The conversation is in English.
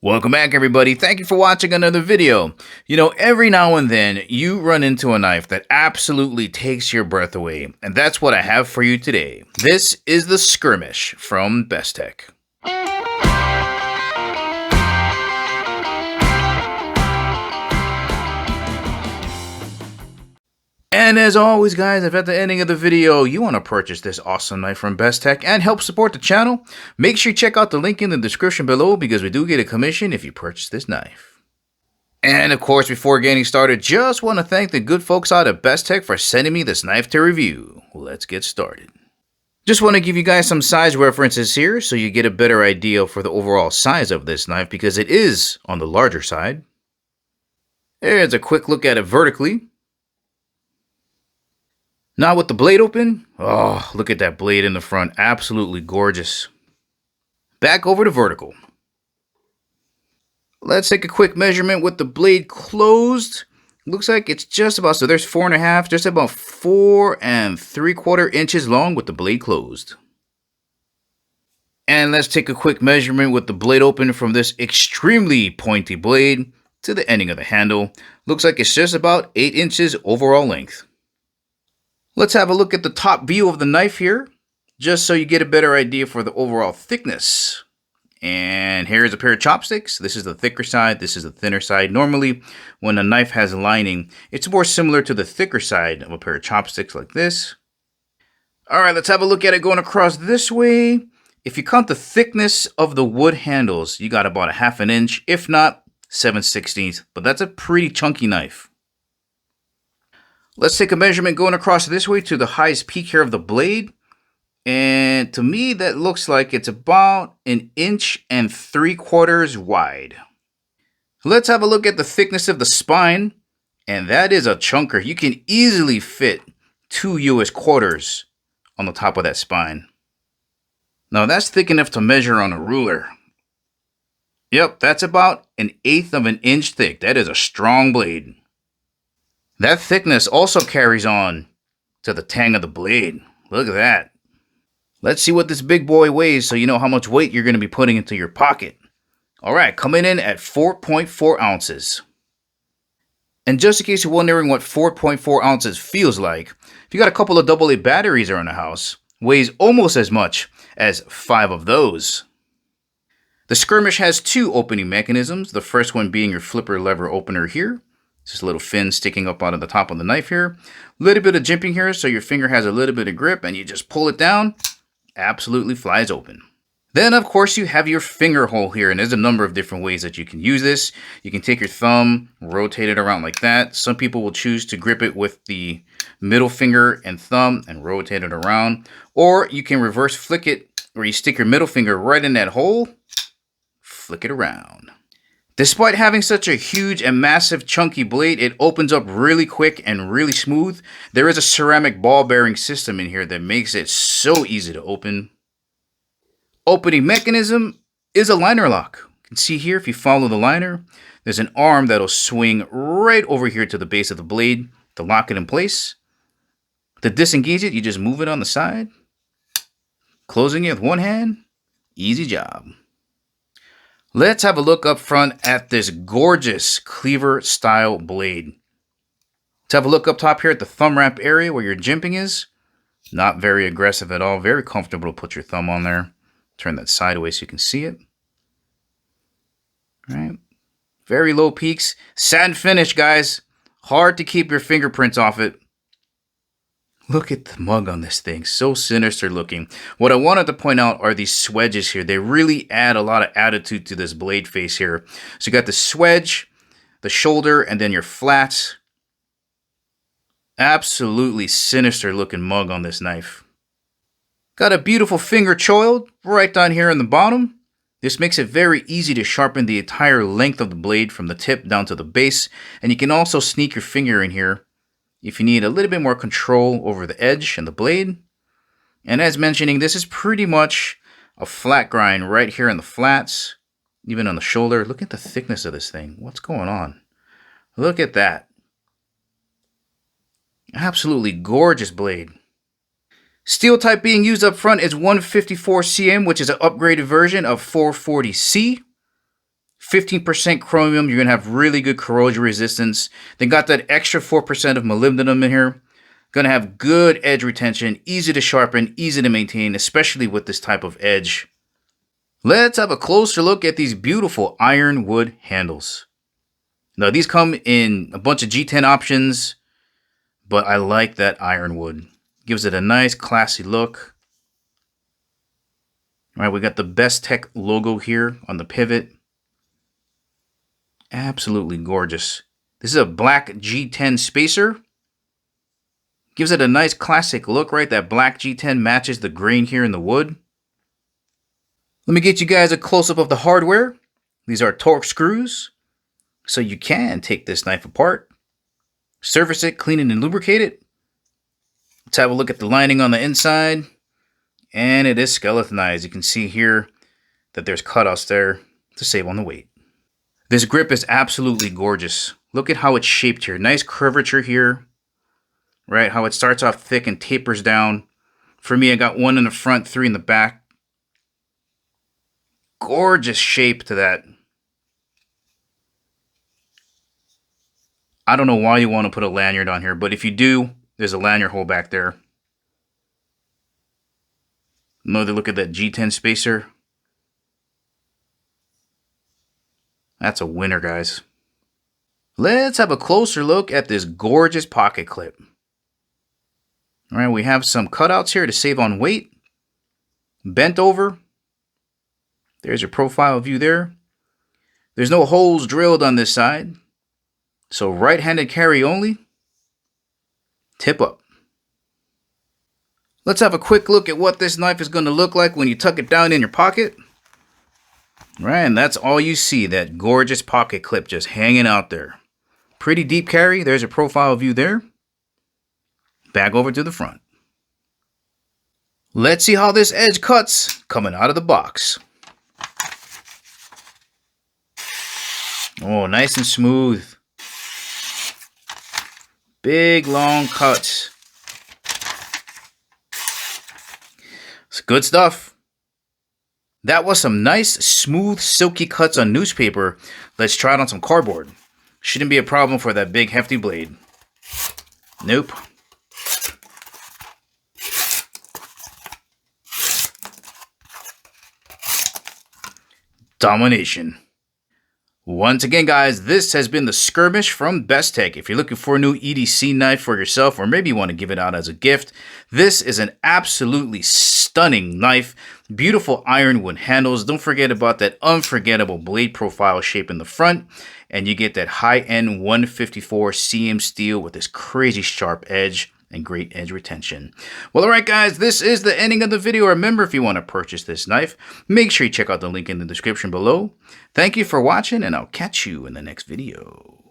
Welcome back, everybody. Thank you for watching another video. Every now and then you run into a knife that absolutely takes your breath away, and that's what I have for you today. This is the Skirmish from Bestech. And as always, guys, if at the ending of the video you want to purchase this awesome knife from Bestech and help support the channel, make sure you check out the link in the description below because we do get a commission if you purchase this knife. And of course, before getting started, just want to thank the good folks out at Bestech for sending me this knife to review. Let's get started. Just want to give you guys some size references here so you get a better idea for the overall size of this knife because it is on the larger side. Here's a quick look at it vertically. Now with the blade open, oh, look at that blade in the front, absolutely gorgeous. Back over to vertical. Let's take a quick measurement with the blade closed. Looks like it's just about, so there's 4.5, just about 4 3/4 inches long with the blade closed. And let's take a quick measurement with the blade open from this extremely pointy blade to the ending of the handle. Looks like it's just about 8 inches overall length. Let's have a look at the top view of the knife here, just so you get a better idea for the overall thickness. And here's a pair of chopsticks. This is the thicker side, this is the thinner side. Normally, when a knife has a lining, it's more similar to the thicker side of a pair of chopsticks like this. Alright, let's have a look at it going across this way. If you count the thickness of the wood handles, you got about a 1/2 inch, if not 7/16, but that's a pretty chunky knife. Let's take a measurement going across this way to the highest peak here of the blade. And to me, that looks like it's about 1.75 inches wide. Let's have a look at the thickness of the spine. And that is a chunker. You can easily fit 2 US quarters on the top of that spine. Now that's thick enough to measure on a ruler. Yep, that's about 1/8 of an inch thick. That is a strong blade. That thickness also carries on to the tang of the blade. Look at that. Let's see what this big boy weighs so you know how much weight you're going to be putting into your pocket. Alright, coming in at 4.4 ounces. And just in case you're wondering what 4.4 ounces feels like, if you got a couple of AA batteries around the house, weighs almost as much as 5 of those. The Skirmish has 2 opening mechanisms, the first one being your flipper lever opener here. Just a little fin sticking up out of the top of the knife here. A little bit of jimping here so your finger has a little bit of grip and you just pull it down. Absolutely flies open. Then of course you have your finger hole here, and there's a number of different ways that you can use this. You can take your thumb, rotate it around like that. Some people will choose to grip it with the middle finger and thumb and rotate it around. Or you can reverse flick it where you stick your middle finger right in that hole, flick it around. Despite having such a huge and massive chunky blade, it opens up really quick and really smooth. There is a ceramic ball bearing system in here that makes it so easy to open. Opening mechanism is a liner lock. You can see here if you follow the liner, there's an arm that'll swing right over here to the base of the blade to lock it in place. To disengage it, you just move it on the side. Closing it with one hand, easy job. Let's have a look up front at this gorgeous Cleaver style blade. Let's have a look up top here at the thumb wrap area where your jimping is. Not very aggressive at all. Very comfortable to put your thumb on there. Turn that sideways so you can see it. All right. Very low peaks. Satin finish, guys. Hard to keep your fingerprints off it. Look at the mug on this thing. So sinister looking. What I wanted to point out are these swedges here. They really add a lot of attitude to this blade face here. So you got the swedge, the shoulder, and then your flats. Absolutely sinister looking mug on this knife. Got a beautiful finger choil right down here in the bottom. This makes it very easy to sharpen the entire length of the blade from the tip down to the base. And you can also sneak your finger in here if you need a little bit more control over the edge and the blade. And as mentioning, this is pretty much a flat grind right here in the flats, even on the shoulder. Look at the thickness of this thing. What's going on? Look at that. Absolutely gorgeous blade. Steel type being used up front is 154 cm, which is an upgraded version of 440C. 15% chromium. You're going to have really good corrosion resistance. They got that extra 4% of molybdenum in here. Going to have good edge retention, easy to sharpen, easy to maintain, especially with this type of edge. Let's have a closer look at these beautiful ironwood handles. Now, these come in a bunch of G10 options, but I like that ironwood. Gives it a nice, classy look. All right, we got the Bestech logo here on the pivot. Absolutely gorgeous. This is a black G10 spacer. Gives it a nice classic look, right? That black G10 matches the grain here in the wood. Let me get you guys a close-up of the hardware. These are Torx screws, so you can take this knife apart, service it, clean it, and lubricate it. Let's have a look at the lining on the inside. And it is skeletonized. You can see here that there's cutouts there to save on the weight. This grip is absolutely gorgeous. Look at how it's shaped here. Nice curvature here. Right, how it starts off thick and tapers down. For me, I got one in the front, 3 in the back. Gorgeous shape to that. I don't know why you want to put a lanyard on here, but if you do, there's a lanyard hole back there. Another look at that G10 spacer. That's a winner, guys. Let's have a closer look at this gorgeous pocket clip. All right, we have some cutouts here to save on weight. Bent over. There's your profile view there. There's no holes drilled on this side. So right-handed carry only. Tip up. Let's have a quick look at what this knife is going to look like when you tuck it down in your pocket. Right, and that's all you see, that gorgeous pocket clip just hanging out there. Pretty deep carry. There's a profile view there. Back over to the front. Let's see how this edge cuts coming out of the box. Oh, nice and smooth. Big, long cuts. It's good stuff. That was some nice, smooth, silky cuts on newspaper. Let's try it on some cardboard. Shouldn't be a problem for that big, hefty blade. Nope. Domination. Once again, guys, this has been the Skirmish from Bestech. If you're looking for a new EDC knife for yourself, or maybe you want to give it out as a gift, this is an absolutely stunning knife. Beautiful ironwood handles. Don't forget about that unforgettable blade profile shape in the front. And you get that high-end 154 CM steel with this crazy sharp edge and great edge retention. Well, alright guys, this is the ending of the video. Remember, if you want to purchase this knife, make sure you check out the link in the description below. Thank you for watching, and I'll catch you in the next video.